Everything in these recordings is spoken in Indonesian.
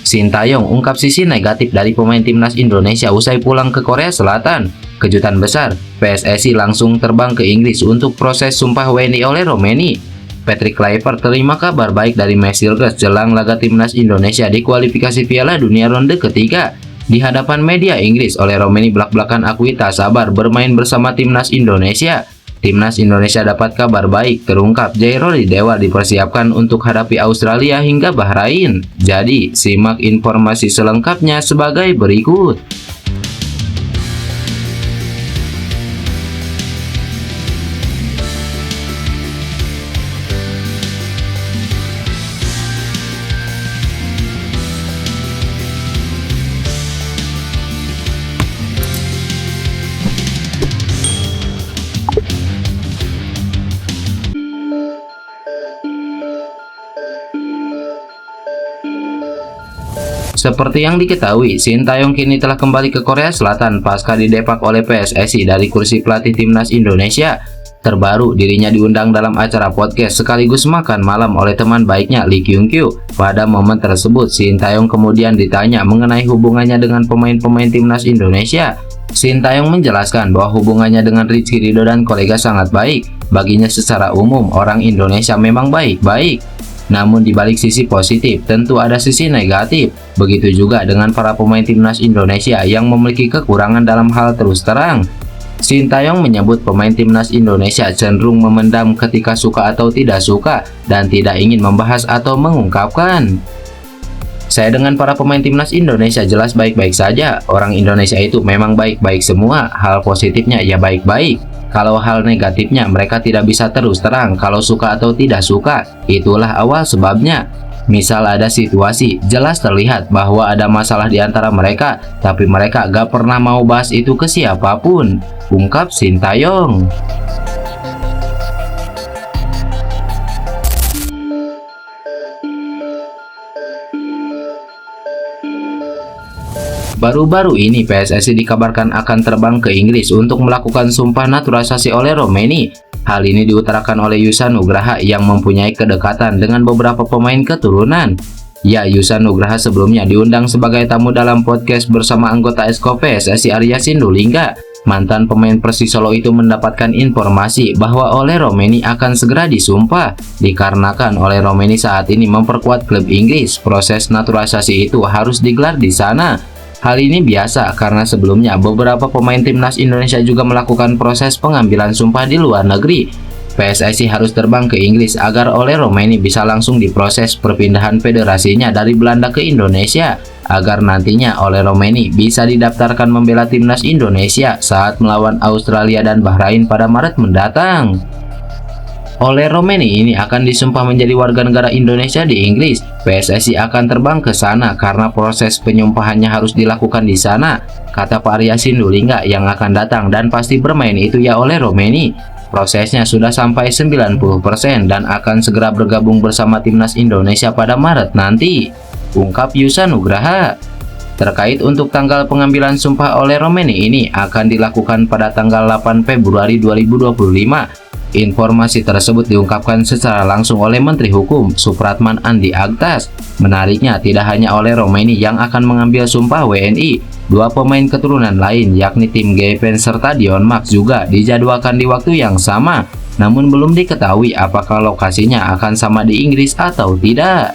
Sintayong ungkap sisi negatif dari pemain timnas Indonesia usai pulang ke Korea Selatan. Kejutan besar, PSSI langsung terbang ke Inggris untuk proses sumpah WNI oleh Romeni. Patrick Kluivert terima kabar baik dari Messilgers jelang laga timnas Indonesia di kualifikasi Piala Dunia ronde ketiga. Di hadapan media Inggris, oleh Romeni belak-belakan akui tak sabar bermain bersama timnas Indonesia. Timnas Indonesia dapat kabar baik, terungkap Jairo Dewa dipersiapkan untuk hadapi Australia hingga Bahrain. Jadi, simak informasi selengkapnya sebagai berikut. Seperti yang diketahui, Sintayong kini telah kembali ke Korea Selatan pasca didepak oleh PSSI dari kursi pelatih timnas Indonesia. Terbaru, dirinya diundang dalam acara podcast sekaligus makan malam oleh teman baiknya Lee Kyung Kyu. Pada momen tersebut, Sintayong kemudian ditanya mengenai hubungannya dengan pemain-pemain timnas Indonesia. Sintayong menjelaskan bahwa hubungannya dengan Rizky Ridho dan kolega sangat baik. Baginya secara umum, orang Indonesia memang baik-baik. Namun di balik sisi positif, tentu ada sisi negatif. Begitu juga dengan para pemain timnas Indonesia yang memiliki kekurangan dalam hal terus terang. Sintayong menyebut pemain timnas Indonesia cenderung memendam ketika suka atau tidak suka dan tidak ingin membahas atau mengungkapkan. Saya dengan para pemain timnas Indonesia jelas baik-baik saja. Orang Indonesia itu memang baik-baik semua. Hal positifnya ya baik-baik. Kalau hal negatifnya mereka tidak bisa terus terang kalau suka atau tidak suka. Itulah awal sebabnya. Misal ada situasi, jelas terlihat bahwa ada masalah di antara mereka, tapi mereka gak pernah mau bahas itu ke siapapun, ungkap Sintayong. Baru-baru ini PSSI dikabarkan akan terbang ke Inggris untuk melakukan sumpah naturalisasi oleh Romeni. Hal ini diutarakan oleh Yusa Nugraha yang mempunyai kedekatan dengan beberapa pemain keturunan. Ya, Yusa Nugraha sebelumnya diundang sebagai tamu dalam podcast bersama anggota Esko PSSI Arya Sindulingga. Mantan pemain Persis Solo itu mendapatkan informasi bahwa Ole Romeni akan segera disumpah. Dikarenakan Ole Romeni saat ini memperkuat klub Inggris, proses naturalisasi itu harus digelar di sana. Hal ini biasa karena sebelumnya beberapa pemain timnas Indonesia juga melakukan proses pengambilan sumpah di luar negeri. PSSI harus terbang ke Inggris agar Ole Romeni bisa langsung diproses perpindahan federasinya dari Belanda ke Indonesia, agar nantinya Ole Romeni bisa didaftarkan membela timnas Indonesia saat melawan Australia dan Bahrain pada Maret mendatang. Ole Romeni ini akan disumpah menjadi warga negara Indonesia di Inggris. PSSI akan terbang ke sana karena proses penyumpahannya harus dilakukan di sana, kata Pak Arya Sindulingga yang akan datang dan pasti bermain itu ya Ole Romeni. Prosesnya sudah sampai 90% dan akan segera bergabung bersama timnas Indonesia pada Maret nanti, ungkap Yusa Nugraha. Terkait untuk tanggal pengambilan sumpah Ole Romeni ini akan dilakukan pada tanggal 8 Februari 2025. Informasi tersebut diungkapkan secara langsung oleh Menteri Hukum Supratman Andi Aktas. Menariknya, tidak hanya Ole Romeni yang akan mengambil sumpah WNI, dua pemain keturunan lain yakni Tim Gepen serta Dion Max juga dijadwalkan di waktu yang sama. Namun belum diketahui apakah lokasinya akan sama di Inggris atau tidak.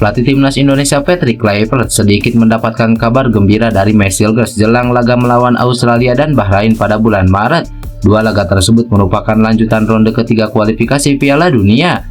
Pelatih timnas Indonesia Patrick Kluivert sedikit mendapatkan kabar gembira dari Messilgers jelang laga melawan Australia dan Bahrain pada bulan Maret. Dua laga tersebut merupakan lanjutan ronde ketiga kualifikasi Piala Dunia.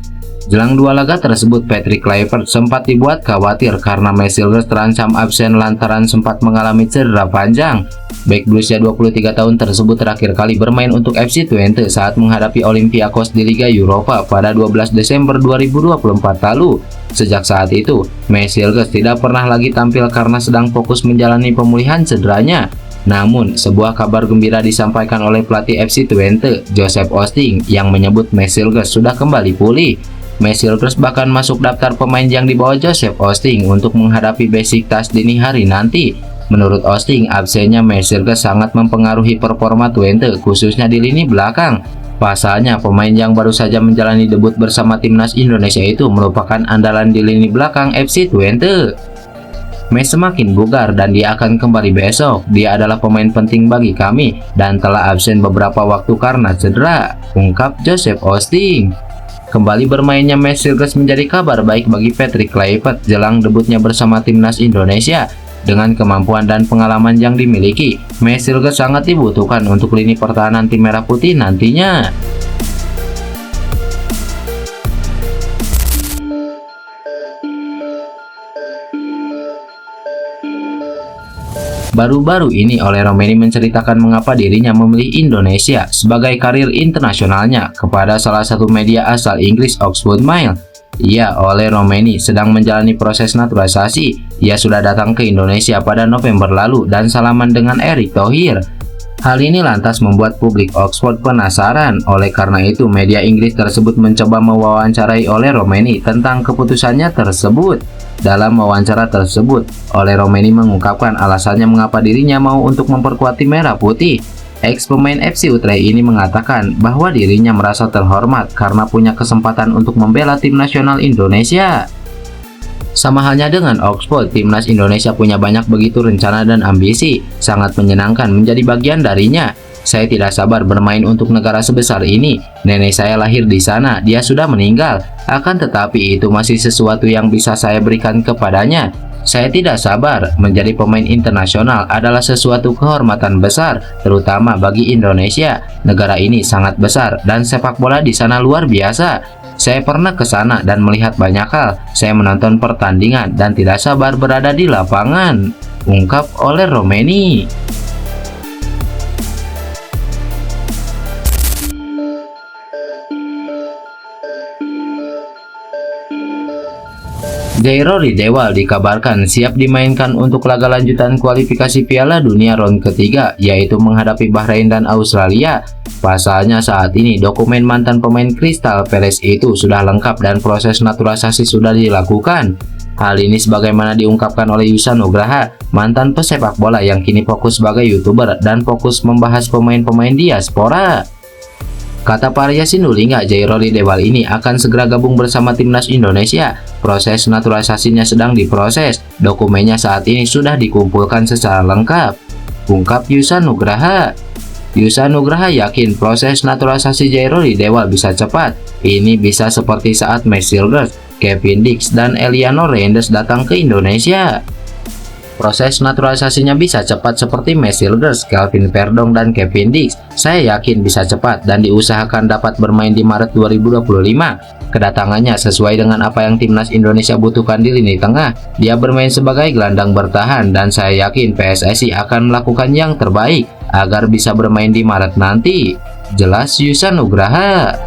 Jelang dua laga tersebut, Patrick Kluivert sempat dibuat khawatir karena Messilgers terancam absen lantaran sempat mengalami cedera panjang. Bek berusia 23 tahun tersebut terakhir kali bermain untuk FC Twente saat menghadapi Olympiakos di Liga Eropa pada 12 Desember 2024 lalu. Sejak saat itu, Messilgers tidak pernah lagi tampil karena sedang fokus menjalani pemulihan cederanya. Namun, sebuah kabar gembira disampaikan oleh pelatih FC Twente, Joseph Osting, yang menyebut Messilgers sudah kembali pulih. Messilgers bahkan masuk daftar pemain yang dibawa Joseph Osting untuk menghadapi Besiktas dini hari nanti. Menurut Austin, absennya Mercedes sangat mempengaruhi performa Twente, khususnya di lini belakang. Pasalnya, pemain yang baru saja menjalani debut bersama timnas Indonesia itu merupakan andalan di lini belakang FC Twente. Mes semakin bugar dan dia akan kembali besok. Dia adalah pemain penting bagi kami dan telah absen beberapa waktu karena cedera, ungkap Joseph Austin. Kembali bermainnya Mercedes menjadi kabar baik bagi Patrick Kluivert jelang debutnya bersama timnas Indonesia. Dengan kemampuan dan pengalaman yang dimiliki, Mercedes sangat dibutuhkan untuk lini pertahanan tim Merah Putih nantinya. Baru-baru ini Oleh Romeni menceritakan mengapa dirinya memilih Indonesia sebagai karir internasionalnya kepada salah satu media asal Inggris, Oxford Mail. Ya, Oleh Romeni sedang menjalani proses naturalisasi. Ia sudah datang ke Indonesia pada November lalu dan salaman dengan Erick Thohir. Hal ini lantas membuat publik Oxford penasaran. Oleh karena itu, media Inggris tersebut mencoba mewawancarai Oleh Romeni tentang keputusannya tersebut. Dalam wawancara tersebut, Oleh Romeni mengungkapkan alasannya mengapa dirinya mau untuk memperkuat tim Merah Putih. Ex pemain FC Utrecht ini mengatakan bahwa dirinya merasa terhormat karena punya kesempatan untuk membela tim nasional Indonesia. Sama halnya dengan Oxford, timnas Indonesia punya banyak begitu rencana dan ambisi. Sangat menyenangkan menjadi bagian darinya. Saya tidak sabar bermain untuk negara sebesar ini. Nenek saya lahir di sana, dia sudah meninggal. Akan tetapi itu masih sesuatu yang bisa saya berikan kepadanya. Saya tidak sabar. Menjadi pemain internasional adalah sesuatu kehormatan besar, terutama bagi Indonesia. Negara ini sangat besar dan sepak bola di sana luar biasa. Saya pernah ke sana dan melihat banyak hal. Saya menonton pertandingan dan tidak sabar berada di lapangan, ungkap Oleh Romeni. Jairoli Dewal dikabarkan siap dimainkan untuk laga lanjutan kualifikasi Piala Dunia round ketiga, yaitu menghadapi Bahrain dan Australia. Pasalnya saat ini dokumen mantan pemain Crystal Palace itu sudah lengkap dan proses naturalisasi sudah dilakukan. Hal ini sebagaimana diungkapkan oleh Yusa Nugraha, mantan pesepak bola yang kini fokus sebagai YouTuber dan fokus membahas pemain-pemain diaspora. Kata Parya Sinulinga, Jairoli Dewal ini akan segera gabung bersama timnas Indonesia. Proses naturalisasinya sedang diproses. Dokumennya saat ini sudah dikumpulkan secara lengkap, ungkap Yusa Nugraha. Yusa Nugraha yakin proses naturalisasi Jairoli Dewal bisa cepat. Ini bisa seperti saat Mercedes, Kevin Dix, dan Eliano Reinders datang ke Indonesia. Proses naturalisasinya bisa cepat seperti Mercedes, Kelvin Verdong, dan Kevin Dix. Saya yakin bisa cepat dan diusahakan dapat bermain di Maret 2025. Kedatangannya sesuai dengan apa yang timnas Indonesia butuhkan di lini tengah. Dia bermain sebagai gelandang bertahan dan saya yakin PSSI akan melakukan yang terbaik agar bisa bermain di Maret nanti, jelas Yusa Nugraha.